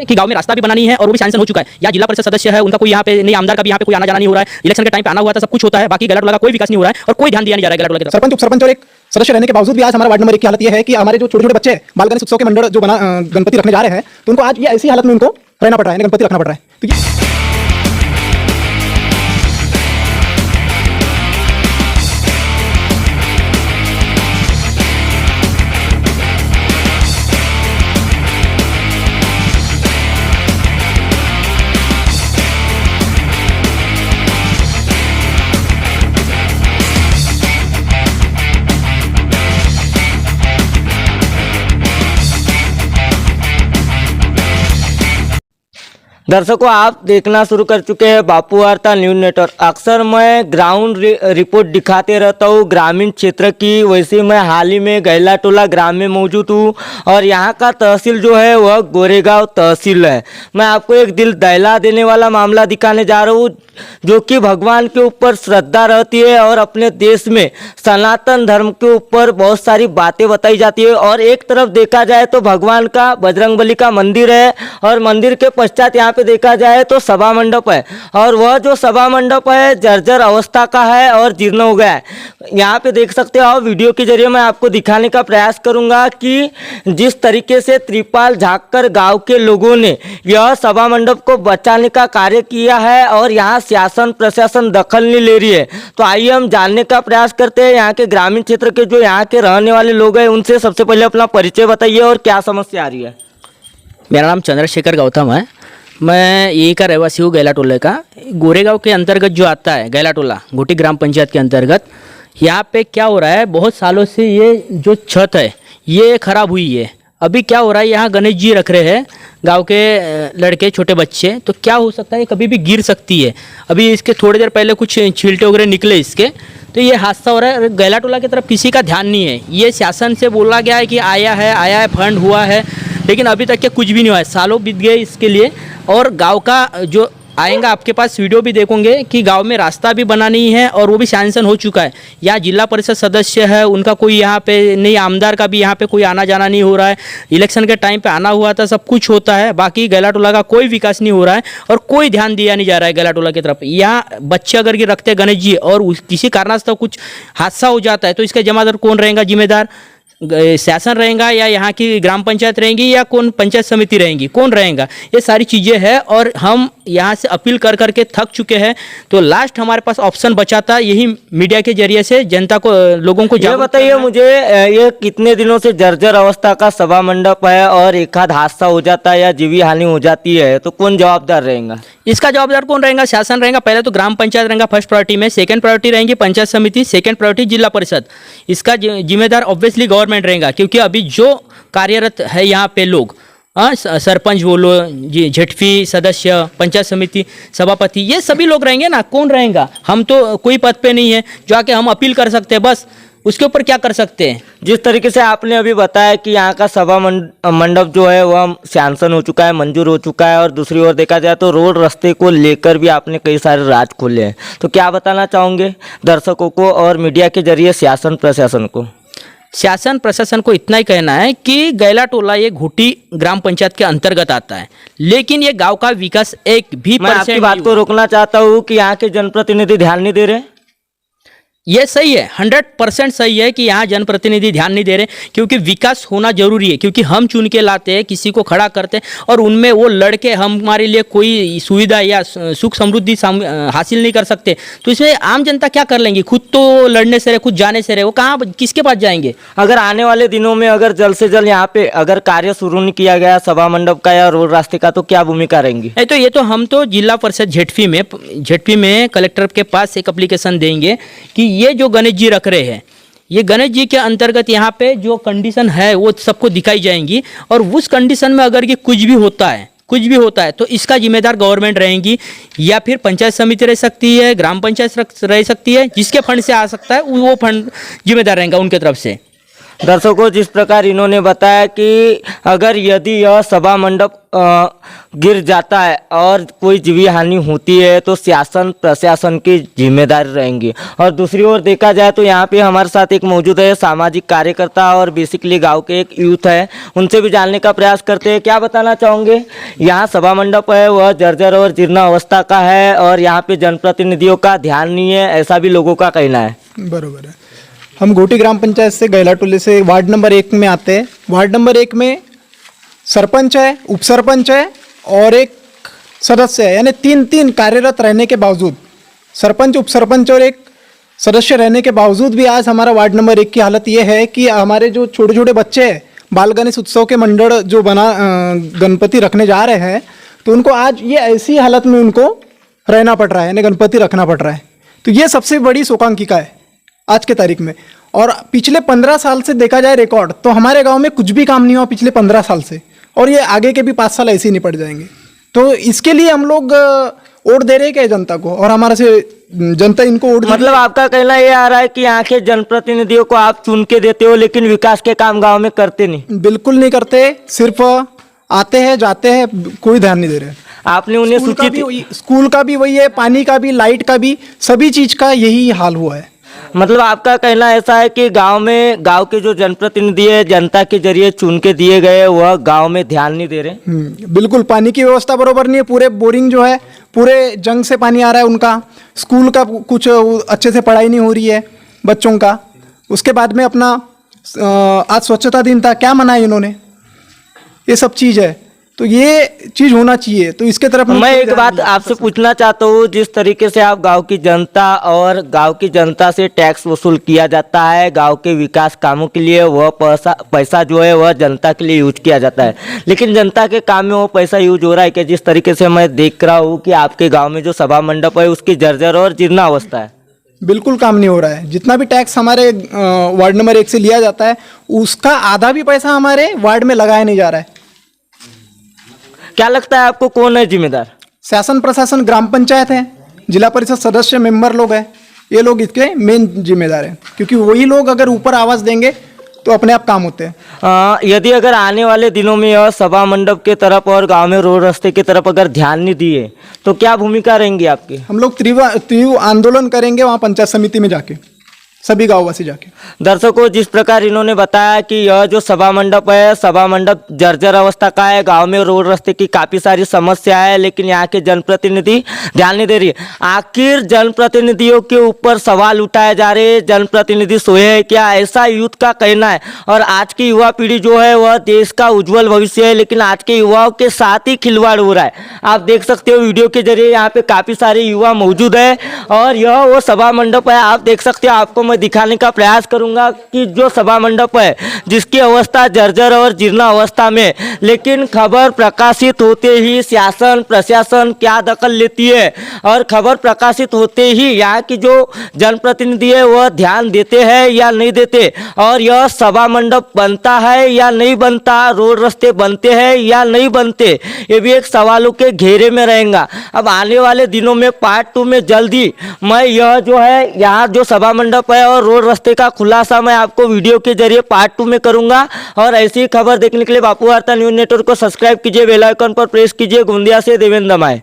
कि गांव में रास्ता भी बनानी है और वो भी सैंक्शन हो चुका है। या जिला परिषद सदस्य है, उनका कोई यहाँ पे नहीं, आमदार का भी यहाँ पे कोई आना जाना नहीं हो रहा है। इलेक्शन के टाइम पे आना हुआ था, सब कुछ होता है, बाकी गैलाटोला का कोई विकास नहीं हो रहा है और कोई ध्यान दिया नहीं जा रहा है गैलाटोला की तरफ। सरपंच, उप सरपंच और एक सदस्य रहने के बावजूद भी आज हमारा वार्ड नंबर 1 की हालत ये है कि हमारे जो छोटे छोटे बच्चे बाल गणेश उत्सव के मंडल जो बना गणपति रखने जा रहे हैं, तो उनको आज ये ऐसी हालत में उनको रहना पड़ रहा है, गणपति रखना पड़ रहा है। तो ये दर्शकों, आप देखना शुरू कर चुके हैं बापू वार्ता न्यूज़ नेटवर्क। अक्सर मैं ग्राउंड रिपोर्ट दिखाते रहता हूँ ग्रामीण क्षेत्र की, वैसे मैं हाल ही में गैलाटोला ग्राम में मौजूद हूँ और यहाँ का तहसील जो है वह गोरेगांव तहसील है। मैं आपको एक दिल दहला देने वाला मामला दिखाने जा रहा हूँ, जो कि भगवान के ऊपर श्रद्धा रहती है और अपने देश में सनातन धर्म के ऊपर बहुत सारी बातें बताई जाती है। और एक तरफ देखा जाए तो भगवान का बजरंगबली का मंदिर है और मंदिर के पश्चात यहाँ पे देखा जाए तो सभा मंडप है, और वह जो सभा मंडप है जर्जर अवस्था का है और जीर्ण हो गया है। यहाँ पे देख सकते हो, वीडियो के जरिए मैं आपको दिखाने का प्रयास करूंगा कि जिस तरीके से त्रिपाल झाँककर गांव के लोगों ने यह सभा मंडप को बचाने का कार्य किया है और यहाँ शासन प्रशासन दखल नहीं ले रही है। तो आइए हम जानने का प्रयास करते हैं यहाँ के ग्रामीण क्षेत्र के जो यहाँ के रहने वाले लोग हैं उनसे। सबसे पहले अपना परिचय बताइए और क्या समस्या आ रही है। मेरा नाम चंद्रशेखर गौतम है, मैं यही का रहवासी हूँ गैलाटोला का। गोरेगांव के अंतर्गत जो आता है गैलाटोला घोटी ग्राम पंचायत के अंतर्गत, यहाँ पे क्या हो रहा है, बहुत सालों से ये जो छत है ये खराब हुई है। अभी क्या हो रहा है, यहाँ गणेश जी रख रहे हैं गांव के लड़के छोटे बच्चे, तो क्या हो सकता है कभी भी गिर सकती है। अभी इसके थोड़ी देर पहले कुछ छींटे वगैरह निकले इसके, तो ये हादसा हो रहा है। गैलाटोला की तरफ किसी का ध्यान नहीं है। ये शासन से बोला गया है कि आया है फंड हुआ है, लेकिन अभी तक के कुछ भी नहीं हुआ है। सालों बीत गए इसके लिए। और गांव का जो आएगा आपके पास वीडियो भी देखोगे कि गांव में रास्ता भी बना नहीं है और वो भी सैंक्शन हो चुका है। यहाँ जिला परिषद सदस्य है, उनका कोई यहाँ पे नहीं, आमदार का भी यहाँ पे कोई आना जाना नहीं हो रहा है। इलेक्शन के टाइम पे आना हुआ था, सब कुछ होता है, बाकी गैलाटोला का कोई विकास नहीं हो रहा है और कोई ध्यान दिया नहीं जा रहा है गैलाटोला की तरफ। यहाँ बच्चे अगर की रखते गणेश जी और किसी कारणवश कुछ हादसा हो जाता है तो इसका जमादार कौन रहेगा, जिम्मेदार शासन रहेगा या यहाँ की ग्राम पंचायत रहेंगी या कौन पंचायत समिति रहेंगी, कौन रहेगा, ये सारी चीज़ें हैं। और हम यहाँ से अपील कर करके थक चुके हैं। तो लास्ट हमारे पास ऑप्शन बचा था यही मीडिया के जरिए से जनता को, लोगों को ये बताइए मुझे, ये कितने दिनों से जर्जर अवस्था का सभा मंडप है और एक आध हादसा हो जाता है या जीवी हानि हो जाती है तो कौन जवाबदार रहेगा? इसका जवाबदार कौन रहेगा? शासन रहेगा। पहले तो ग्राम पंचायत रहेगा फर्स्ट प्रायोरिटी में, सेकंड प्रायोरिटी रहेंगी पंचायत समिति, सेकंड प्रायोरिटी जिला परिषद। इसका जिम्मेदार ऑब्वियसली गवर्नमेंट रहेगा, क्योंकि अभी जो कार्यरत है यहाँ पे लोग, सरपंच बोलो जी, झटफी सदस्य, पंचायत समिति सभापति, ये सभी लोग रहेंगे ना। कौन रहेगा? हम तो कोई पद पे नहीं है जो आके हम अपील कर सकते हैं, बस उसके ऊपर क्या कर सकते हैं। जिस तरीके से आपने अभी बताया कि यहाँ का सभा मंडप जो है वह सैंक्शन हो चुका है, मंजूर हो चुका है, और दूसरी ओर देखा जाए तो रोड रास्ते को लेकर भी आपने कई सारे राज खोले हैं, तो क्या बताना चाहोगे दर्शकों को और मीडिया के जरिए शासन प्रशासन को? शासन प्रशासन को इतना ही कहना है कि गैलाटोला ये घोटी ग्राम पंचायत के अंतर्गत आता है, लेकिन ये गांव का विकास एक भी मैं आपकी बात को रोकना चाहता हूँ कि यहाँ के जनप्रतिनिधि ध्यान नहीं दे रहे। ये सही है, 100% सही है कि यहाँ जनप्रतिनिधि ध्यान नहीं दे रहे, क्योंकि विकास होना जरूरी है। क्योंकि हम चुन के लाते हैं, किसी को खड़ा करते हैं और उनमें वो लड़के हमारे लिए कोई सुविधा या सुख समृद्धि हासिल नहीं कर सकते, तो इसमें आम जनता क्या कर लेंगी? खुद तो लड़ने से रहे, खुद जाने से रहे, वो कहाँ किसके पास जाएंगे? अगर आने वाले दिनों में अगर जल्द से जल्द यहाँ पे अगर कार्य शुरू नहीं किया गया सभा मंडप का या रोड रास्ते का, तो क्या भूमिका रहेंगी? तो ये तो हम तो जिला परिषद झटफी में कलेक्टर के पास एक एप्लीकेशन देंगे कि ये जो गणेश जी रख रहे हैं, ये गणेश जी के अंतर्गत यहाँ पे जो कंडीशन है वो सबको दिखाई जाएंगी, और उस कंडीशन में अगर ये कुछ भी होता है तो इसका जिम्मेदार गवर्नमेंट रहेगी, या फिर पंचायत समिति रह सकती है, ग्राम पंचायत रह सकती है, जिसके फंड से आ सकता है वो फंड जिम्मेदार रहेगा उनके तरफ से। दर्शकों, जिस प्रकार इन्होंने बताया कि अगर यदि यह सभा मंडप गिर जाता है और कोई जीवी हानि होती है तो शासन प्रशासन की जिम्मेदारी रहेंगी। और दूसरी ओर देखा जाए तो यहाँ पे हमारे साथ एक मौजूद है सामाजिक कार्यकर्ता और बेसिकली गांव के एक यूथ है, उनसे भी जानने का प्रयास करते हैं। क्या बताना चाहोगे? यहाँ सभा मंडप है वह जर्जर और जीर्ण अवस्था का है और यहाँ पे जनप्रतिनिधियों का ध्यान नहीं है, ऐसा भी लोगों का कहना है। बरोबर है। हम घोटी ग्राम पंचायत से गैलाटोले से वार्ड नंबर 1 में आते हैं। वार्ड नंबर 1 में सरपंच है, उप सरपंच है और एक सदस्य है, यानी तीन कार्यरत रहने के बावजूद, सरपंच, उप सरपंच और एक सदस्य रहने के बावजूद भी आज हमारा वार्ड नंबर 1 की हालत ये है कि हमारे जो छोटे छोटे बच्चे हैं, बाल गणेश उत्सव के मंडल जो गणपति रखने जा रहे हैं, तो उनको आज ये ऐसी हालत में उनको रहना पड़ रहा है, यानी गणपति रखना पड़ रहा है। तो ये सबसे बड़ी शोकांतिका है आज के तारीख में। और पिछले 15 साल से देखा जाए रिकॉर्ड, तो हमारे गांव में कुछ भी काम नहीं हुआ पिछले 15 साल से, और ये आगे के भी 5 साल ऐसे ही निपट जाएंगे। तो इसके लिए हम लोग वोट दे रहे हैं क्या जनता को, और हमारे से जनता इनको वोट मतलब आपका कहना ये आ रहा है कि यहाँ के जनप्रतिनिधियों को आप चुन के देते हो लेकिन विकास के काम गाँव में करते नहीं? बिल्कुल नहीं करते, सिर्फ आते हैं जाते हैं, कोई ध्यान नहीं दे रहे। आपने उन्हें स्कूल का भी वही है, पानी का भी, लाइट का भी, सभी चीज का यही हाल हुआ है। मतलब आपका कहना ऐसा है कि गांव के जो जनप्रतिनिधि है जनता के जरिए चुन के दिए गए वह गांव में ध्यान नहीं दे रहे? बिल्कुल, पानी की व्यवस्था बरोबर नहीं है, पूरे बोरिंग जो है पूरे जंग से पानी आ रहा है उनका, स्कूल का कुछ अच्छे से पढ़ाई नहीं हो रही है बच्चों का। उसके बाद में अपना आज स्वच्छता दिन था, क्या मनाया इन्होंने, ये सब चीज़ है, तो ये चीज़ होना चाहिए। तो इसके तरफ मैं एक बात आपसे पूछना चाहता हूँ, जिस तरीके से आप गांव की जनता और गांव की जनता से टैक्स वसूल किया जाता है गांव के विकास कामों के लिए, वह पैसा जो है वह जनता के लिए यूज किया जाता है, लेकिन जनता के काम में वो पैसा यूज हो रहा है कि जिस तरीके से मैं देख रहा हूँ कि आपके गाँव में जो सभा मंडप है उसकी जर्जर और जीर्ण अवस्था है? बिल्कुल काम नहीं हो रहा है। जितना भी टैक्स हमारे वार्ड नंबर 1 से लिया जाता है उसका आधा भी पैसा हमारे वार्ड में लगाया नहीं जा रहा है। क्या लगता है आपको कौन है जिम्मेदार? शासन प्रशासन, ग्राम पंचायत है, जिला परिषद सदस्य, मेंबर लोग हैं, ये लोग इसके मेन जिम्मेदार हैं, क्योंकि वही लोग अगर ऊपर आवाज़ देंगे तो अपने आप काम होते हैं। यदि अगर आने वाले दिनों में यह सभा मंडप के तरफ और गांव में रोड रास्ते की तरफ अगर ध्यान नहीं दिए तो क्या भूमिका रहेंगी आपकी? हम लोग तीव्र आंदोलन करेंगे वहाँ पंचायत समिति में जाके, सभी गाँववासी जाके। दर्शकों, जिस प्रकार इन्होंने बताया कि यह जो सभा मंडप है, सभा मंडप जर्जर अवस्था का है, गांव में रोड रास्ते की काफ़ी सारी समस्या है, लेकिन यहाँ के जनप्रतिनिधि ध्यान नहीं दे रही। आखिर जनप्रतिनिधियों के ऊपर सवाल उठाए जा रहे हैं, जनप्रतिनिधि सोए हैं क्या, ऐसा यूथ का कहना है। और आज की युवा पीढ़ी जो है वह देश का उज्जवल भविष्य है, लेकिन आज के युवाओं के साथ ही खिलवाड़ हो रहा है। आप देख सकते हो वीडियो के जरिए यहाँ पे काफ़ी सारे युवा मौजूद है और यह वो सभा मंडप है। आप देख सकते हो, आपको मैं दिखाने का प्रयास करूंगा कि जो सभा मंडप है जिसकी अवस्था जर्जर और जीर्ण अवस्था में, लेकिन खबर प्रकाशित होते ही शासन प्रशासन क्या दखल लेती है और खबर प्रकाशित होते ही यहाँ की जो जनप्रतिनिधि है वह ध्यान देते हैं या नहीं देते, और यह सभा मंडप बनता है या नहीं बनता, रोड रास्ते बनते हैं या नहीं बनते, ये भी एक सवालों के घेरे में रहेगा। अब आने वाले दिनों में पार्ट 2 में जल्दी मैं यह जो है यहाँ जो सभा मंडप है और रोड रास्ते का खुलासा मैं आपको वीडियो के जरिए पार्ट 2 में करूंगा। और ऐसी खबर देखने के लिए बापू वार्ता न्यूज़ नेटवर्क को सब्सक्राइब कीजिए, बेल आइकन पर प्रेस कीजिए। गोंदिया से देवेंद्र दमाए।